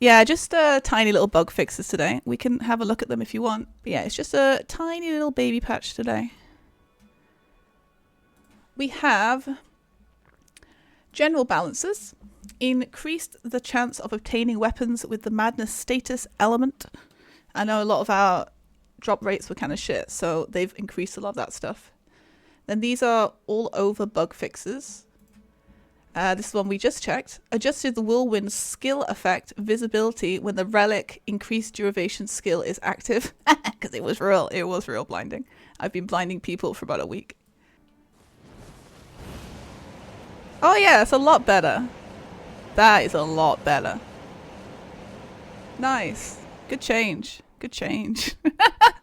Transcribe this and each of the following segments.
Yeah, just tiny little bug fixes today. We can have a look at them if you want. But yeah, it's just a tiny little baby patch today. We have general balances. Increased the chance of obtaining weapons with the madness status element. I know a lot of our drop rates were kind of shit, so they've increased a lot of that stuff. Then these are all over bug fixes. This is one we just checked. Adjusted the whirlwind skill effect visibility when the relic increased duration skill is active. Because it was real blinding. I've been blinding people for about a week. Oh yeah, it's a lot better. That is a lot better. Nice. Good change. Good change.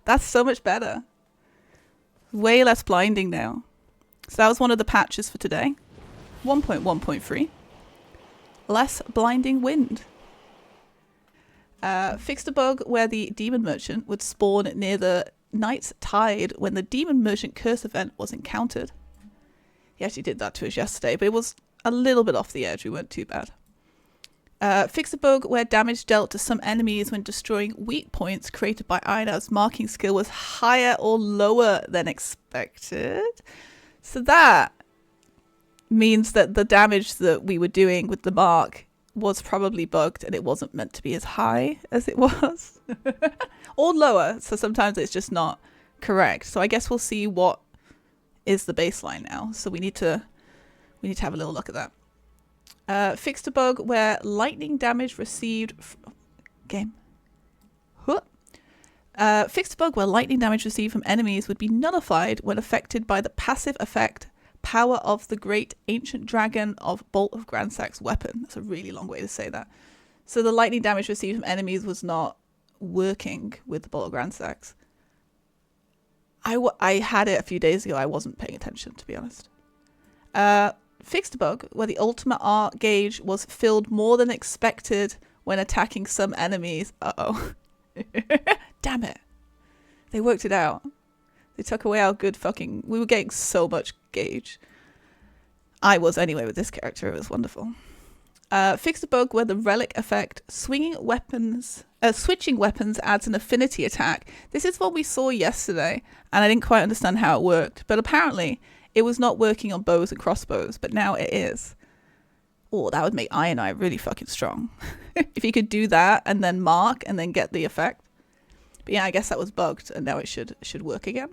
That's so much better. Way less blinding now. So that was one of the patches for today. 1.1.3. Less blinding wind. Fixed a bug where the demon merchant would spawn near the night's tide when the demon merchant curse event was encountered. He actually did that to us yesterday, but it was a little bit off the edge. We weren't too bad. Fix a bug where damage dealt to some enemies when destroying weak points created by Einar's marking skill was higher or lower than expected. So that means that the damage that we were doing with the mark was probably bugged and it wasn't meant to be as high as it was. Or lower, so sometimes it's just not correct. So I guess we'll see what is the baseline now. So we need to have a little look at that. Fixed a bug where lightning damage received fixed a bug where lightning damage received from enemies would be nullified when affected by the passive effect power of the great ancient dragon of Bolt of Gransack's weapon. That's a really long way to say that. So the lightning damage received from enemies was not working with the Bolt of Gransack's. I had it a few days ago. I wasn't paying attention, to be honest. Fixed a bug where the ultimate art gauge was filled more than expected when attacking some enemies. Uh-oh. Damn it. They worked it out. They took away our good fucking... We were getting so much gauge. I was anyway with this character. It was wonderful. Fixed a bug where the relic effect switching weapons adds an affinity attack. This is what we saw yesterday, and I didn't quite understand how it worked. But apparently... it was not working on bows and crossbows, but now it is. Oh, that would make Iron Eye really fucking strong. If he could do that and then mark and then get the effect. But yeah, I guess that was bugged and now it should work again.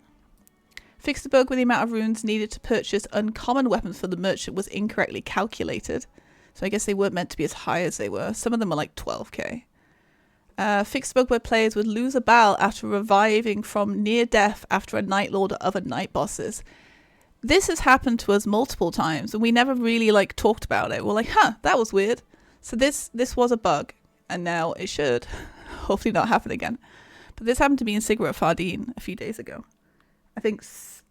Fixed the bug where the amount of runes needed to purchase uncommon weapons for the merchant was incorrectly calculated. So I guess they weren't meant to be as high as they were. Some of them were like 12k. Fixed bug where players would lose a battle after reviving from near death after a Night Lord or other night bosses. This has happened to us multiple times and we never really talked about it. We're like, that was weird. So this was a bug and now it should hopefully not happen again. But this happened to me in Sigma at Fardeen a few days ago. I think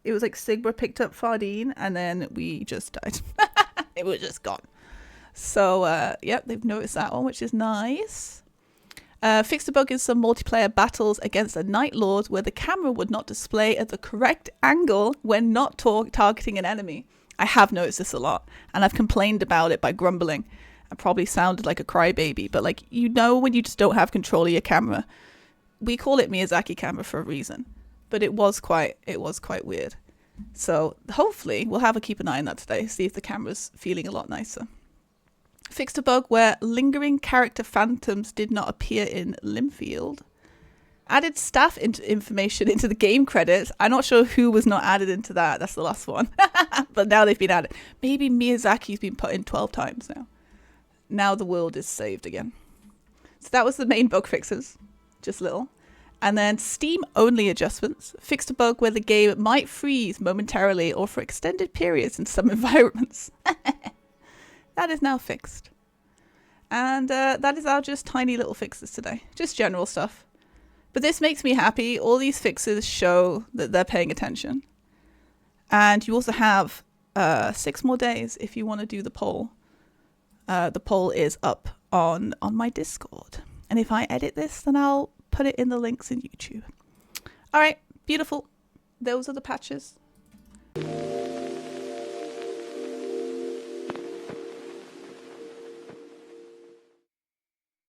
it was like Sigma picked up Fardeen and then we just died. It was just gone. So, yep, they've noticed that one, which is nice. Fixed a bug in some multiplayer battles against a Night Lord where the camera would not display at the correct angle when not targeting an enemy. I have noticed this a lot, and I've complained about it by grumbling. I probably sounded like a crybaby, but when you just don't have control of your camera. We call it Miyazaki camera for a reason, but it was quite weird. So hopefully we'll keep an eye on that today, see if the camera's feeling a lot nicer. Fixed a bug where lingering character phantoms did not appear in Limfield. Added staff information into the game credits. I'm not sure who was not added into that. That's the last one. But now they've been added. Maybe Miyazaki's been put in 12 times now. Now the world is saved again. So that was the main bug fixes. Just little. And then Steam-only adjustments. Fixed a bug where the game might freeze momentarily or for extended periods in some environments. That is now fixed. And that is our just tiny little fixes today. Just general stuff. But this makes me happy. All these fixes show that they're paying attention. And you also have 6 more days if you want to do the poll. The poll is up on my Discord. And if I edit this, then I'll put it in the links in YouTube. All right, beautiful. Those are the patches.